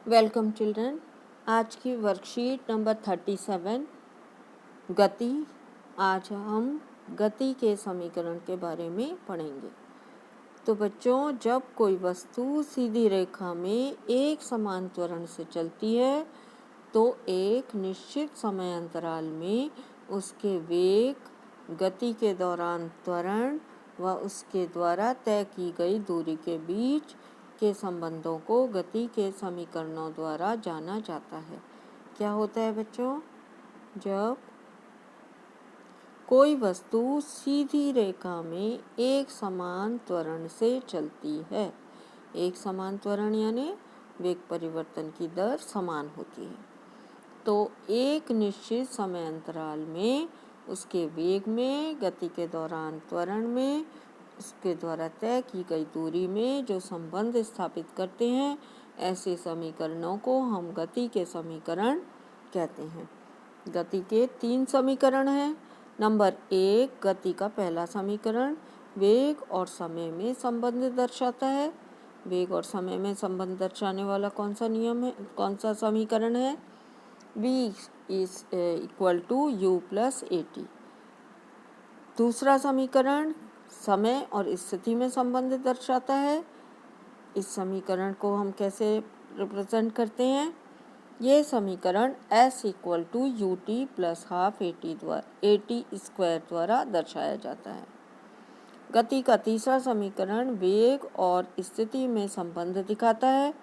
Welcome children. आज की worksheet number 37 गति। आज हम गति के समीकरण के बारे में पढ़ेंगे। तो बच्चों, जब कोई वस्तु सीधी रेखा में एक समान त्वरण से चलती है तो एक निश्चित समय अंतराल में उसके वेग, गति के दौरान त्वरण व उसके द्वारा तय की गई दूरी के बीच के संबंधों को गति के समीकरणों द्वारा जाना जाता है। क्या होता है बच्चों? जब कोई वस्तु सीधी रेखा में एक समान त्वरण से चलती है, एक समान त्वरण यानी वेग परिवर्तन की दर समान होती है, तो एक निश्चित समय अंतराल में उसके वेग में, गति के दौरान त्वरण में, उसके द्वारा तय की गई दूरी में जो संबंध स्थापित करते हैं, ऐसे समीकरणों को हम गति के समीकरण कहते हैं। गति के 3 समीकरण हैं। नंबर 1, गति का पहला समीकरण वेग और समय में संबंध दर्शाता है। वेग और समय में संबंध दर्शाने वाला कौन सा नियम है, कौन सा समीकरण है? v is equal to u plus at। दूसरा समीकरण समय और स्थिति में संबंध दर्शाता है। इस समीकरण को हम कैसे रिप्रेजेंट करते हैं? ये समीकरण s equal to u t plus half a t square द्वारा दर्शाया जाता है। गति का तीसरा समीकरण वेग और स्थिति में संबंध दिखाता है,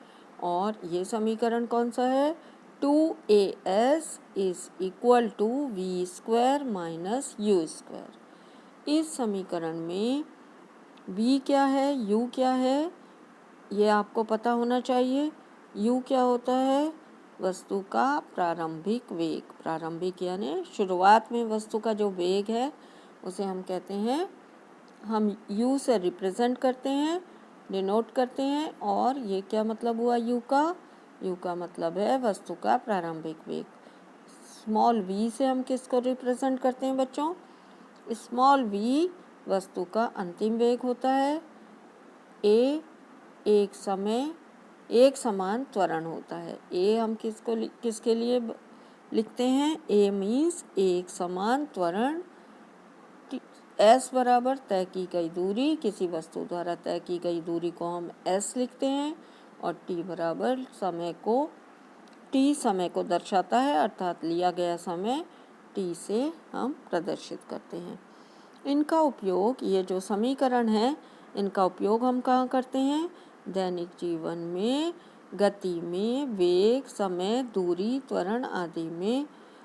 और ये समीकरण कौन सा है? 2as is equal to v square minus u square. इस समीकरण में v क्या है, u क्या है, ये आपको पता होना चाहिए। u क्या होता है? वस्तु का प्रारंभिक वेग। प्रारंभिक यानी शुरुआत में वस्तु का जो वेग है उसे हम कहते हैं, हम u से रिप्रेजेंट करते हैं, डिनोट करते हैं। और ये क्या मतलब हुआ u का? u का मतलब है वस्तु का प्रारंभिक वेग। स्मॉल v से हम किसको रिप्रेजेंट करते हैं बच्चों? स्मॉल v वस्तु का अंतिम वेग होता है। a एक समान त्वरण होता है। a हम किसके लिए लिखते हैं? a मीन्स एक समान त्वरण। s बराबर तय की गई दूरी, किसी वस्तु द्वारा तय की गई दूरी को हम s लिखते हैं, और t बराबर समय को दर्शाता है, अर्थात लिया गया समय t से हम प्रदर्शित करते हैं। इनका उपयोग, ये जो समीकरण है, इनका उपयोग हम कहाँ करते हैं? दैनिक जीवन में, गति में, वेग, समय, दूरी, त्वरण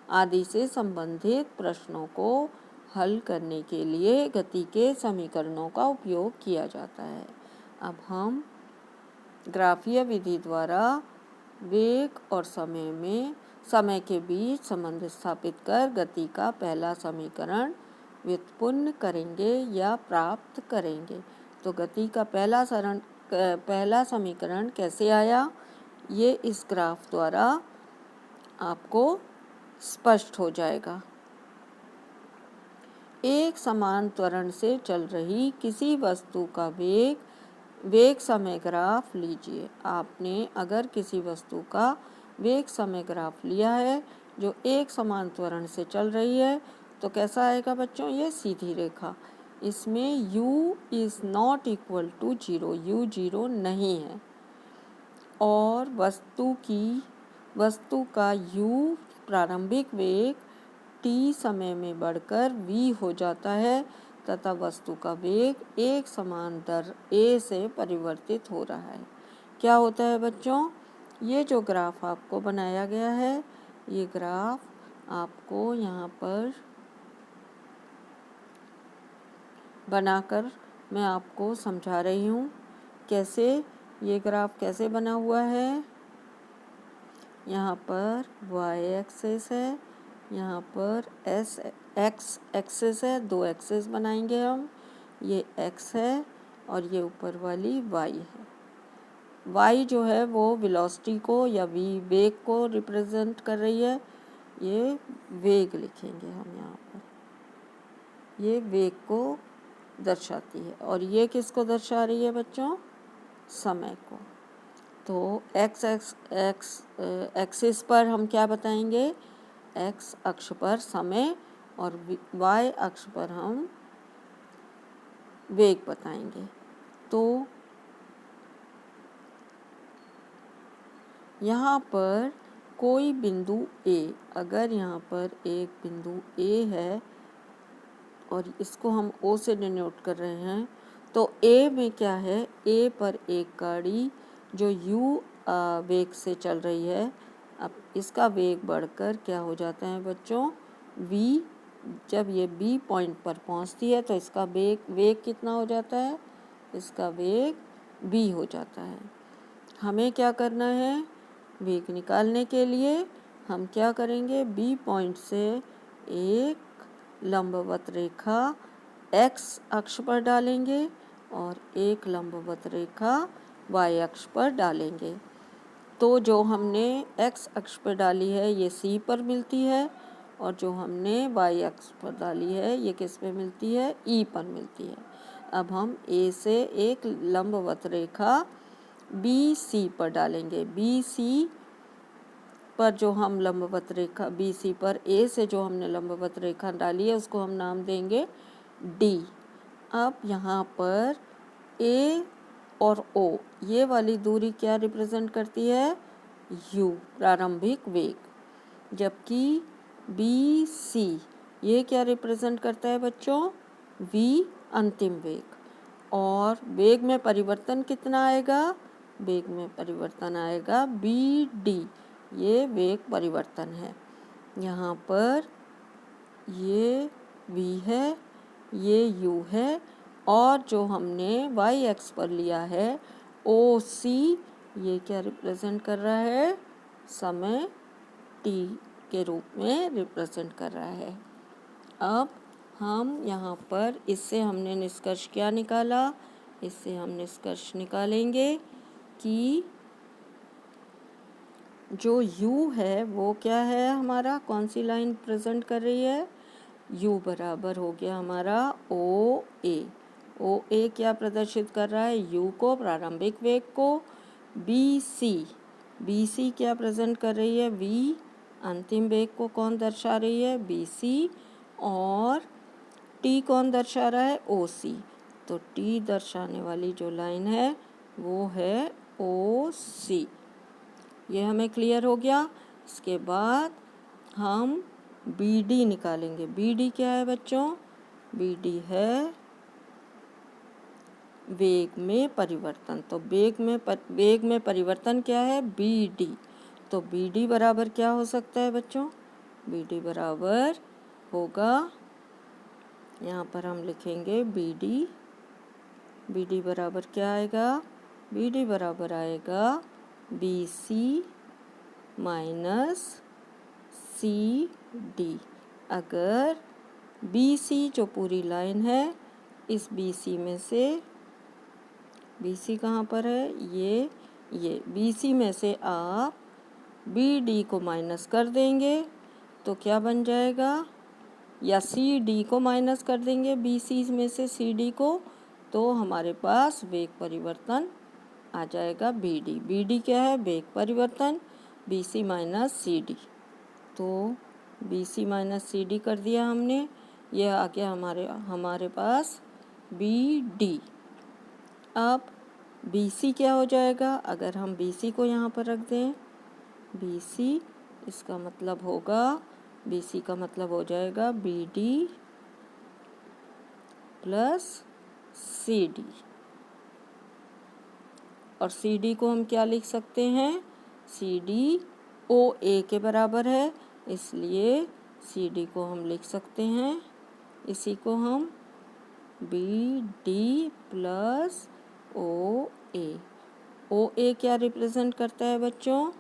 आदि से संबंधित प्रश्नों को हल करने के लिए गति के समीकरणों का उपयोग किया जाता है। अब हम ग्राफीय विधि द्वारा वेग और समय के बीच संबंध स्थापित कर गति का पहला समीकरण व्युत्पन्न करेंगे या प्राप्त करेंगे। तो गति का पहला समीकरण कैसे आया, ये इस ग्राफ द्वारा आपको स्पष्ट हो जाएगा। एक समान त्वरण से चल रही किसी वस्तु का वेग समय ग्राफ लीजिए। आपने अगर किसी वस्तु का वेग समय ग्राफ लिया है जो एक समान त्वरण से चल रही है, तो कैसा आएगा बच्चों? ये सीधी रेखा। इसमें u is not equal to 0, u 0 नहीं है, और वस्तु का u प्रारंभिक वेग t समय में बढ़कर v हो जाता है, तथा वस्तु का वेग एक समान दर a से परिवर्तित हो रहा है। क्या होता है बच्चों? ये जो ग्राफ आपको बनाया गया है, ये ग्राफ आपको यहाँ पर बनाकर मैं आपको समझा रही हूँ कैसे ये ग्राफ कैसे बना हुआ है। यहाँ पर y एक्सिस है, यहाँ पर x एक्सिस है, 2 एक्सिस बनाएंगे हम। ये x है और ये ऊपर वाली y है। y जो है वो वेलोसिटी को या वेग को रिप्रेजेंट कर रही है। ये वेग लिखेंगे हम यहाँ पर, ये वेग को दर्शाती है। और ये किसको दर्शा रही है बच्चों? समय को। तो एक्सिस पर हम क्या बताएंगे, एक्स अक्ष पर समय और वाई अक्ष पर हम वेग बताएंगे। तो यहाँ पर कोई बिंदु ए, अगर यहाँ पर एक बिंदु ए है और इसको हम ओ से डिनोट कर रहे हैं, तो ए में क्या है, ए पर एक गाड़ी जो यू वेग से चल रही है, अब इसका वेग बढ़कर क्या हो जाता है बच्चों, वी। जब ये बी पॉइंट पर पहुंचती है तो इसका वेग कितना हो जाता है, इसका वेग बी हो जाता है। हमें क्या करना है, वेग निकालने के लिए हम क्या करेंगे, बी पॉइंट से एक लंबवत रेखा एक्स अक्ष पर डालेंगे और एक लंबवत रेखा वाई अक्ष पर डालेंगे। तो जो हमने एक्स अक्ष पर डाली है ये सी पर मिलती है और जो हमने वाई अक्ष पर डाली है ये किस पे मिलती है, ई पर मिलती है। अब हम ए से एक लंबवत रेखा बी सी पर डालेंगे। बी सी पर जो हम लंबवत रेखा, बी सी पर ए से जो हमने लंबवत रेखा डाली है उसको हम नाम देंगे डी। अब यहाँ पर ए और ओ ये वाली दूरी क्या रिप्रेजेंट करती है, यू प्रारंभिक वेग, जबकि बी सी ये क्या रिप्रेजेंट करता है बच्चों, वी अंतिम वेग। और वेग में परिवर्तन कितना आएगा, वेग में परिवर्तन आएगा बी डी, ये वेग परिवर्तन है। यहाँ पर ये वी है, ये यू है और जो हमने वाई एक्स पर लिया है ओ सी, ये क्या रिप्रेजेंट कर रहा है, समय टी के रूप में रिप्रेजेंट कर रहा है। अब हम यहाँ पर इससे हमने निष्कर्ष क्या निकाला, इससे हम निष्कर्ष निकालेंगे कि जो u है वो क्या है हमारा, कौन सी लाइन प्रेजेंट कर रही है, u बराबर हो गया हमारा ओ ए। ओ ए क्या प्रदर्शित कर रहा है, u को, प्रारंभिक वेग को। बी सी क्या प्रेजेंट कर रही है, v अंतिम वेग को कौन दर्शा रही है, बी सी। और t कौन दर्शा रहा है, ओ सी। तो t दर्शाने वाली जो लाइन है वो है ओ सी। ये हमें क्लियर हो गया। इसके बाद हम बी डी निकालेंगे। बी डी क्या है बच्चों, बी डी है वेग में परिवर्तन। तो वेग में परिवर्तन क्या है, बी डी। तो बी डी बराबर क्या हो सकता है बच्चों, बी डी बराबर होगा, यहाँ पर हम लिखेंगे बी डी बराबर क्या आएगा, बी डी बराबर आएगा B C minus C D. अगर बी सी जो पूरी लाइन है, इस बी सी में से, बी सी कहाँ पर है, ये बी सी में से आप बी डी को माइनस कर देंगे तो क्या बन जाएगा, या सी डी को माइनस कर देंगे बी सी में से सी डी को, तो हमारे पास वेग परिवर्तन आ जाएगा बी डी। बी डी क्या है, वेग परिवर्तन, B C minus C D. तो B C minus C D कर दिया हमने, यह आ गया हमारे पास बी डी। अब बी सी क्या हो जाएगा, अगर हम बी सी को यहाँ पर रख दें, बी सी इसका मतलब होगा, बी सी का मतलब हो जाएगा B D plus C D. और सी डी को हम क्या लिख सकते हैं, सी डी ओ ए के बराबर है, इसलिए सी डी को हम लिख सकते हैं, इसी को हम बी डी प्लस ओ ए। ओ ए क्या रिप्रेजेंट करता है बच्चों,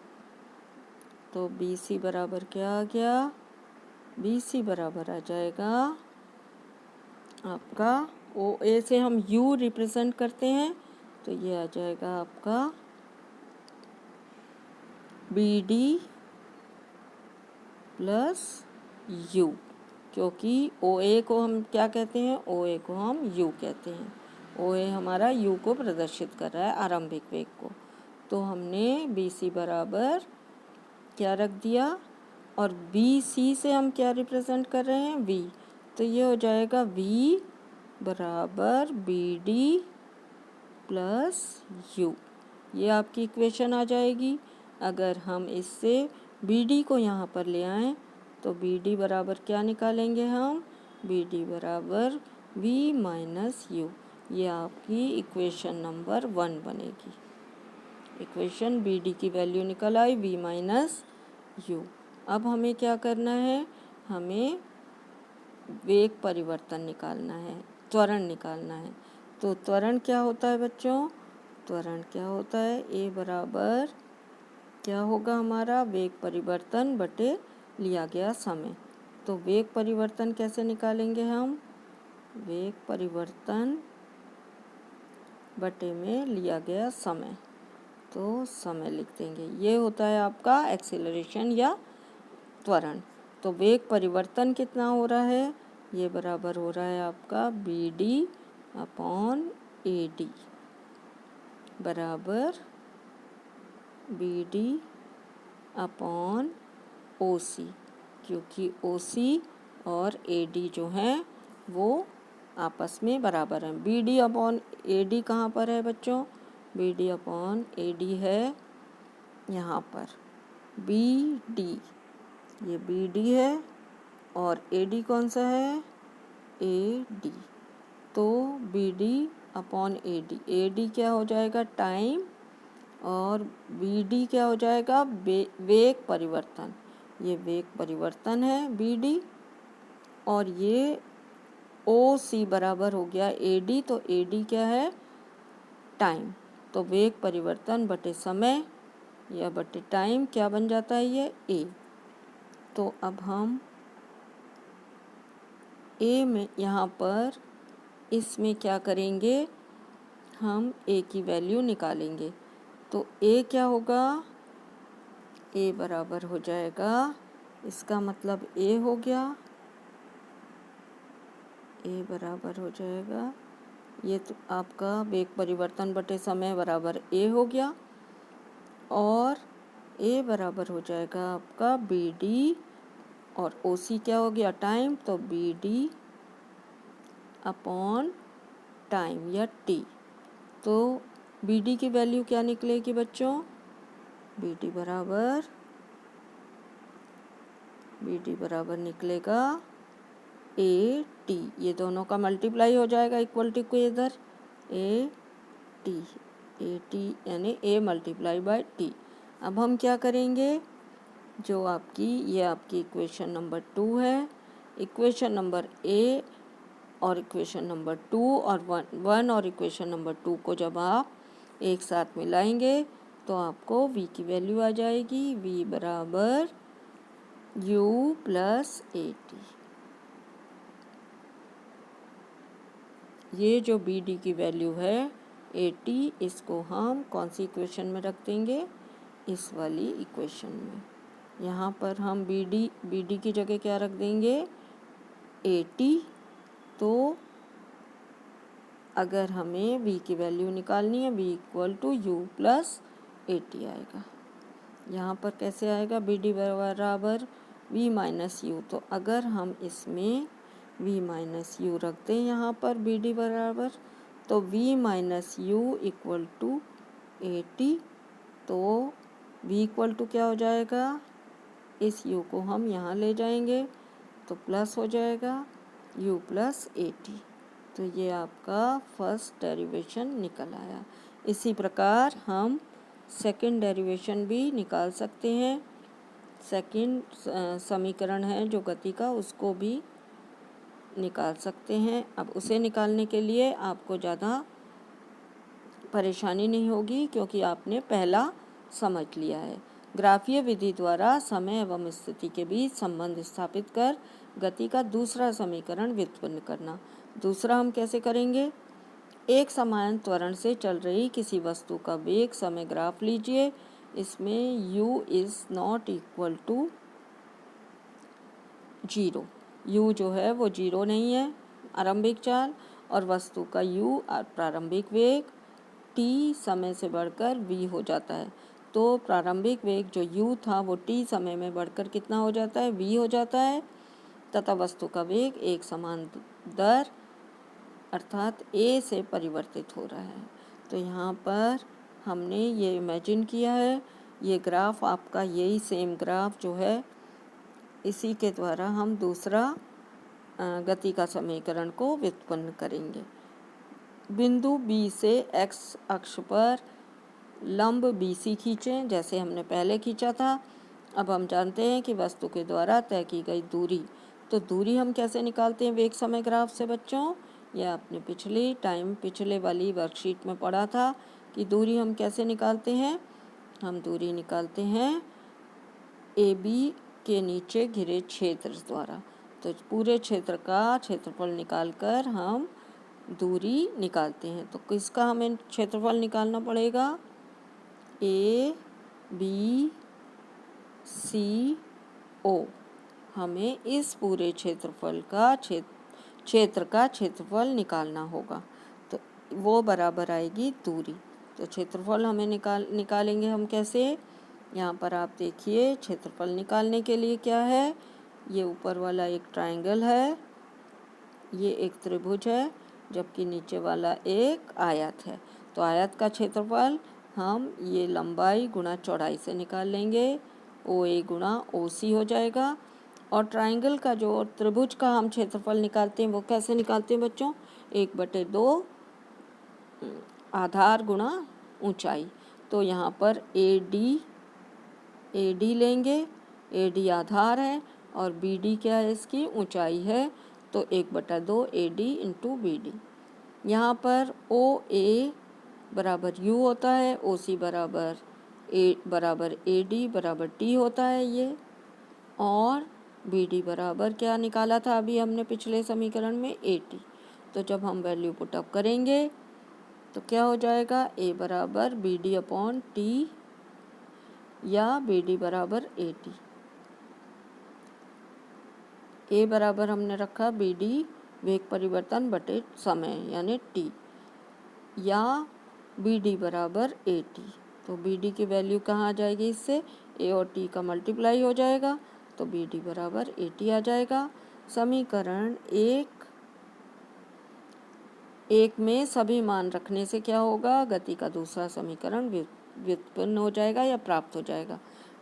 तो बी सी बराबर क्या आ गया, बी सी बराबर आ जाएगा आपका, ओ ए से हम यू रिप्रेजेंट करते हैं तो ये आ जाएगा आपका बी डी प्लस यू, क्योंकि ओ ए को हम क्या कहते हैं, ओ ए को हम यू कहते हैं। ओ ए हमारा यू को प्रदर्शित कर रहा है, आरंभिक वेग को। तो हमने बी सी बराबर क्या रख दिया, और बी सी से हम क्या रिप्रेजेंट कर रहे हैं, वी, तो ये हो जाएगा वी बराबर बी डी प्लस यू। ये आपकी इक्वेशन आ जाएगी। अगर हम इससे बी डी को यहाँ पर ले आएँ तो बी डी बराबर क्या निकालेंगे हम, बी डी बराबर वी माइनस यू। ये आपकी इक्वेशन नंबर 1 बनेगी। इक्वेशन बी डी की वैल्यू निकल आई वी माइनस यू। अब हमें क्या करना है, हमें वेग परिवर्तन निकालना है, त्वरण निकालना है। तो त्वरण क्या होता है बच्चों, त्वरण क्या होता है, ए बराबर क्या होगा हमारा, वेग परिवर्तन बटे लिया गया समय। तो वेग परिवर्तन कैसे निकालेंगे हम, वेग परिवर्तन बटे में लिया गया समय, तो समय लिख देंगे। ये होता है आपका एक्सीलरेशन या त्वरण। तो वेग परिवर्तन कितना हो रहा है, ये बराबर हो रहा है आपका B D upon A D बराबर B D upon O C, क्योंकि ओ सी और ए डी जो हैं वो आपस में बराबर हैं। B D upon A D कहाँ पर है बच्चों, B D upon A D है यहाँ पर, बी डी, ये बी डी है और ए डी कौन सा है, ए डी। तो B D upon A D क्या हो जाएगा, टाइम, और बी डी क्या हो जाएगा, वेग परिवर्तन। ये वेग परिवर्तन है बी डी, और ये ओ सी बराबर हो गया ए डी, तो ए डी क्या है, टाइम। तो वेग परिवर्तन बटे समय या बटे टाइम क्या बन जाता है, ये ए। तो अब हम ए में यहाँ पर इसमें क्या करेंगे, हम ए की वैल्यू निकालेंगे। तो ए क्या होगा, ए बराबर हो जाएगा, इसका मतलब ए हो गया, ए बराबर हो जाएगा, ये तो आपका वेग परिवर्तन बटे समय बराबर ए हो गया, और ए बराबर हो जाएगा आपका बी डी, और ओ सी क्या हो गया, टाइम, तो बी डी अपॉन टाइम या टी। तो बी डी की वैल्यू क्या निकलेगी बच्चों, बी डी बराबर निकलेगा ए टी, ये दोनों का मल्टीप्लाई हो जाएगा इक्वल टू को इधर, ए टी यानी ए मल्टीप्लाई बाय टी। अब हम क्या करेंगे, जो आपकी ये आपकी इक्वेशन नंबर 2 है, इक्वेशन नंबर ए और इक्वेशन नंबर 2 और 1 और इक्वेशन नंबर 2 को जब आप एक साथ मिलाएंगे तो आपको v की वैल्यू आ जाएगी, v बराबर u प्लस ए टी। ये जो बी डी की वैल्यू है ए टी, इसको हम कौन सी इक्वेशन में रख देंगे, इस वाली इक्वेशन में। यहाँ पर हम बी डी की जगह क्या रख देंगे, ए टी। तो अगर हमें v की वैल्यू निकालनी है, v equal to u plus a t आएगा। यहाँ पर कैसे आएगा, बी डी बराबर v माइनस यू। तो अगर हम इसमें v माइनस यू रख दें यहाँ पर बी डी बराबर, तो v minus u equal to a t. तो v इक्वल टू क्या हो जाएगा, इस u को हम यहाँ ले जाएंगे तो प्लस हो जाएगा u प्लस ए टी। तो ये आपका फर्स्ट डेरिवेशन निकल आया। इसी प्रकार हम सेकंड डेरिवेशन भी निकाल सकते हैं। सेकंड समीकरण है जो गति का, उसको भी निकाल सकते हैं। अब उसे निकालने के लिए आपको ज़्यादा परेशानी नहीं होगी क्योंकि आपने पहला समझ लिया है। ग्राफीय विधि द्वारा समय एवं स्थिति के बीच संबंध स्थापित कर गति का दूसरा समीकरण व्युत्पन्न करना। दूसरा हम कैसे करेंगे, एक समान त्वरण से चल रही किसी वस्तु का वेग समय ग्राफ लीजिए। इसमें u is not equal to 0, u जो है वो 0 नहीं है आरंभिक चाल, और वस्तु का u प्रारंभिक वेग t समय से बढ़कर v हो जाता है। तो प्रारंभिक वेग जो u था वो t समय में बढ़कर कितना हो जाता है, v हो जाता है, तथा वस्तु का वेग एक समान दर अर्थात a से परिवर्तित हो रहा है। तो यहाँ पर हमने ये इमेजिन किया है, ये ग्राफ आपका यही सेम ग्राफ जो है, इसी के द्वारा हम दूसरा गति का समीकरण को व्युत्पन्न करेंगे। बिंदु B से x अक्ष पर लंब BC खींचें जैसे हमने पहले खींचा था। अब हम जानते हैं कि वस्तु के द्वारा तय की गई दूरी, तो दूरी हम कैसे निकालते हैं वेग समय ग्राफ से बच्चों? यह आपने पिछले वाली वर्कशीट में पढ़ा था कि दूरी हम कैसे निकालते हैं। हम दूरी निकालते हैं AB के नीचे घिरे क्षेत्र द्वारा। तो पूरे क्षेत्र का क्षेत्रफल निकालकर हम दूरी निकालते हैं। तो किसका हमें क्षेत्रफल निकालना पड़ेगा? ABCO। हमें इस पूरे क्षेत्रफल का क्षेत्र का क्षेत्रफल निकालना होगा, तो वो बराबर आएगी दूरी। तो क्षेत्रफल हमें निकालेंगे हम कैसे? यहाँ पर आप देखिए, क्षेत्रफल निकालने के लिए क्या है, ये ऊपर वाला एक ट्रायंगल है, ये एक त्रिभुज है, जबकि नीचे वाला एक आयत है। तो आयत का क्षेत्रफल हम ये लंबाई गुणा चौड़ाई से निकाल लेंगे, OA गुणा OC हो जाएगा। और ट्रायंगल का जो त्रिभुज का हम क्षेत्रफल निकालते हैं वो कैसे निकालते हैं बच्चों? 1/2 आधार गुणा ऊंचाई। तो यहाँ पर AD लेंगे, AD आधार है और BD क्या है, इसकी ऊंचाई है। तो 1/2 AD इंटू BD। यहाँ पर OA बराबर U होता है, OC बराबर AD बराबर T होता है ये, और BD बराबर क्या निकाला था अभी हमने पिछले समीकरण में, AT। तो जब हम वैल्यू पुट अप करेंगे तो क्या हो जाएगा, A बराबर BD/T या BD बराबर AT। A बराबर हमने रखा BD वेग परिवर्तन बटे समय यानी T, या BD बराबर AT। तो BD की वैल्यू कहाँ आ जाएगी, इससे A और T का मल्टीप्लाई हो जाएगा, तो BD बराबर AT आ जाएगा। समीकरण एक में सभी मान रखने से क्या होगा, गति का दूसरा समीकरण व्युत्पन्न हो जाएगा या प्राप्त हो जाएगा।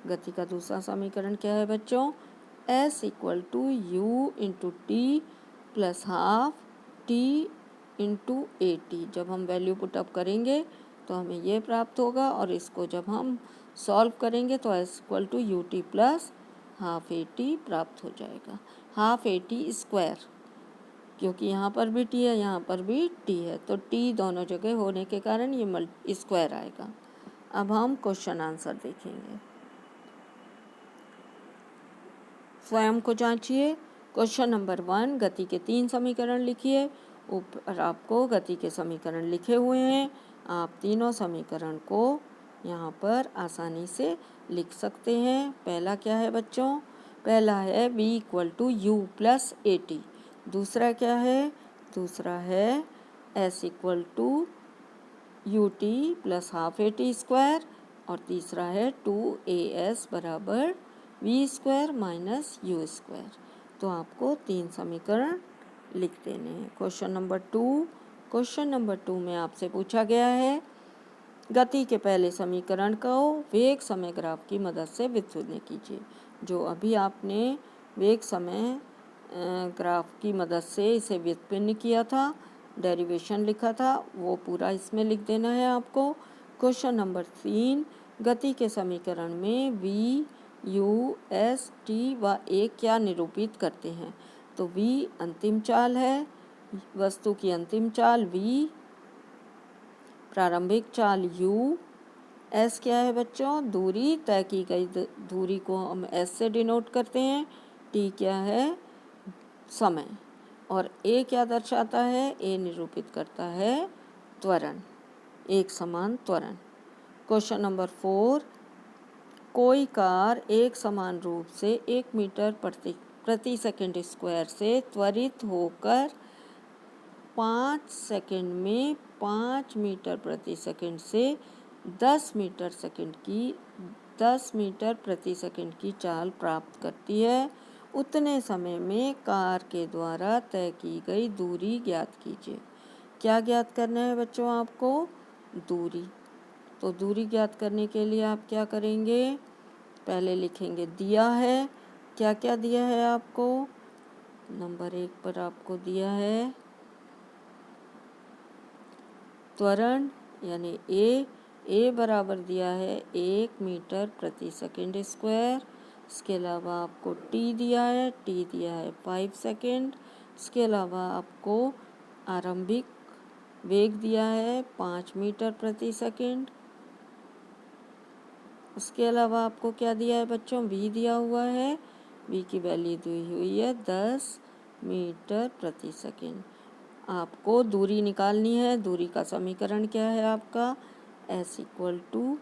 गति का दूसरा समीकरण क्या है बच्चों? S = U × T + ½ T × AT। जब हम वैल्यू पुट अप करेंगे तो हमें ये प्राप्त होगा, और इसको जब हम सॉल्व करेंगे तो S = UT + ½ AT प्राप्त हो जाएगा। ½ AT², क्योंकि यहाँ पर भी T है, यहाँ पर भी T है, तो T दोनों जगह होने के कारण ये स्क्वायर आएगा। अब हम क्वेश्चन आंसर देखेंगे, स्वयं को जांचिए। क्वेश्चन नंबर 1, गति के 3 समीकरण लिखिए। ऊपर आपको गति के समीकरण लिखे हुए हैं, आप तीनों समीकरण को यहाँ पर आसानी से लिख सकते हैं। पहला क्या है बच्चों? पहला है V = U + AT। दूसरा क्या है? दूसरा है S = UT + ½ AT², और तीसरा है 2AS बराबर V² - U²। तो आपको 3 समीकरण लिख देने हैं। क्वेश्चन नंबर 2 में आपसे पूछा गया है, गति के पहले समीकरण को वेग समय ग्राफ की मदद से व्युत्पन्न कीजिए। जो अभी आपने वेग समय ग्राफ की मदद से इसे व्युत्पन्न किया था, डेरिवेशन लिखा था, वो पूरा इसमें लिख देना है आपको। क्वेश्चन नंबर 3, गति के समीकरण में V, U, S, T व A क्या निरूपित करते हैं? तो V अंतिम चाल है, वस्तु की अंतिम चाल V, प्रारंभिक चाल U, S क्या है बच्चों? दूरी, तय की गई दूरी को हम S से डिनोट करते हैं। T क्या है? समय। और A क्या दर्शाता है? A निरूपित करता है त्वरण, एक समान त्वरण। क्वेश्चन नंबर 4, कोई कार एक समान रूप से 1 मीटर प्रति सेकंड स्क्वायर से त्वरित होकर 5 सेकंड में 5 मीटर प्रति सेकंड से 10 मीटर प्रति सेकंड की चाल प्राप्त करती है, उतने समय में कार के द्वारा तय की गई दूरी ज्ञात कीजिए। क्या ज्ञात करना है बच्चों आपको? दूरी। तो दूरी ज्ञात करने के लिए आप क्या करेंगे? पहले लिखेंगे दिया है, क्या क्या दिया है आपको? नंबर 1 पर आपको दिया है त्वरण यानी ए बराबर दिया है 1 मीटर प्रति सेकंड स्क्वायर। इसके अलावा आपको टी दिया है, टी दिया है 5 सेकंड। इसके अलावा आपको आरंभिक वेग दिया है 5 मीटर प्रति सेकंड। उसके अलावा आपको क्या दिया है बच्चों? v दिया हुआ है, v की वैल्यू दी हुई है 10 मीटर प्रति सेकंड। आपको दूरी निकालनी है। दूरी का समीकरण क्या है आपका? s equal to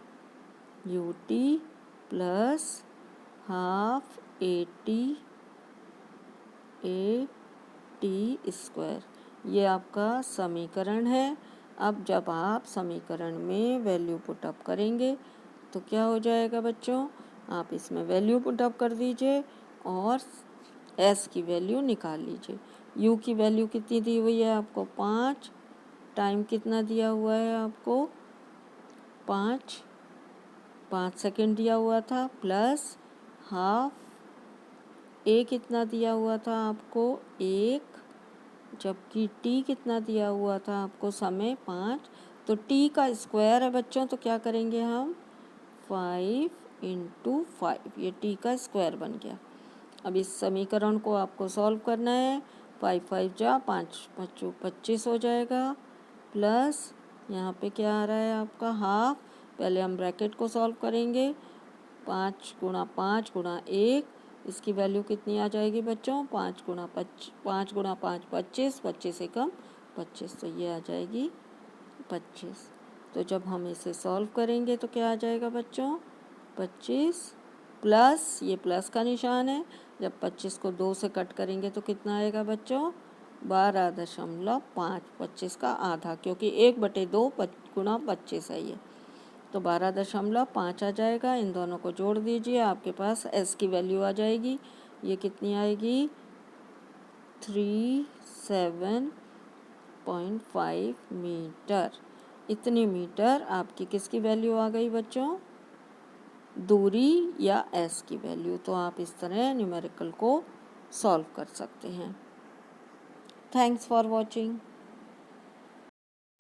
u t plus half a t square, ये आपका समीकरण है। अब जब आप समीकरण में वैल्यू पुटअप करेंगे तो क्या हो जाएगा बच्चों? आप इसमें वैल्यू पुटअप कर दीजिए और s की वैल्यू निकाल लीजिए। u की वैल्यू कितनी दी हुई है आपको? 5। टाइम कितना दिया हुआ है आपको? 5 सेकंड दिया हुआ था, प्लस हाफ ए कितना दिया हुआ था आपको? 1, जबकि टी कितना दिया हुआ था आपको समय? 5। तो टी का स्क्वायर है बच्चों, तो क्या करेंगे हम? 5 इंटू 5, ये टी का स्क्वायर बन गया। अब इस समीकरण को आपको सॉल्व करना है। 5 5 जा 5 5 25 हो जाएगा, प्लस यहाँ पे क्या आ रहा है आपका? हाफ। पहले हम ब्रैकेट को सॉल्व करेंगे। 5 गुणा 5 गुणा 1, इसकी वैल्यू कितनी आ जाएगी बच्चों? 5 गुणा 5 25, 25 एकम 25, तो ये आ जाएगी 25। तो जब हम इसे सॉल्व करेंगे तो क्या आ जाएगा बच्चों? 25 प्लस, ये प्लस का निशान है, जब 25 को 2 से कट करेंगे तो कितना आएगा बच्चों? 12.5। 25 का आधा, क्योंकि 1/2 गुणा 25 है ये, तो 12.5 आ जाएगा। इन दोनों को जोड़ दीजिए, आपके पास s की वैल्यू आ जाएगी। ये कितनी आएगी? 37.5 मीटर। इतनी मीटर आपकी किसकी वैल्यू आ गई बच्चों? दूरी या s की वैल्यू। तो आप इस तरह न्यूमेरिकल को सॉल्व कर सकते हैं। Thanks for watching.